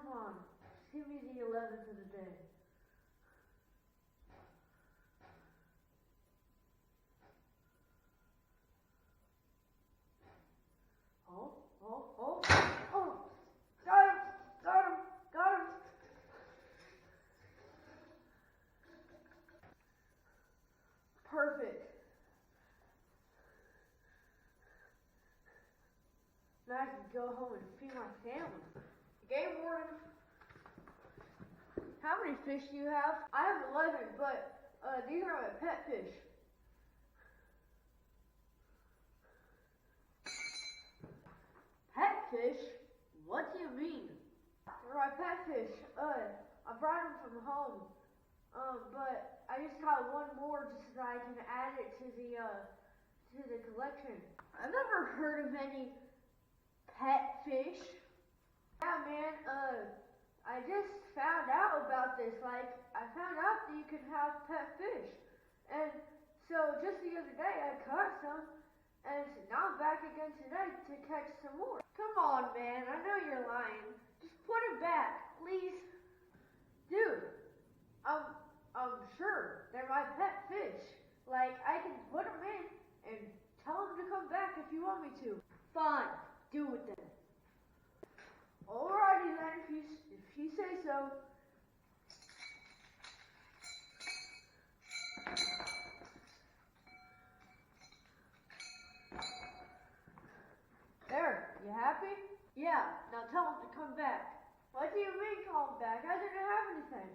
come on. Just give me the 11th of the day. Oh. Got him. Perfect. Now I can go home and feed my family. Game warden. How many fish do you have? I have 11, but these are my pet fish. Pet fish? What do you mean? They're my pet fish. I brought them from home. But I just got one more just so that I can add it to the collection. I've never heard of any pet fish. Yeah, man, I just found out about this. Like, I found out that you can have pet fish. And so just the other day I caught some, and now I'm back again today to catch some more. Come on, man, I know you're lying. Just put it back, please. Dude, I'm sure they're my pet fish. Like, I can put them in and tell them to come back if you want me to. Fine, do it then. Alrighty then, if you say so. There, you happy? Yeah, now tell them to come back. What do you mean call them back? I didn't have anything.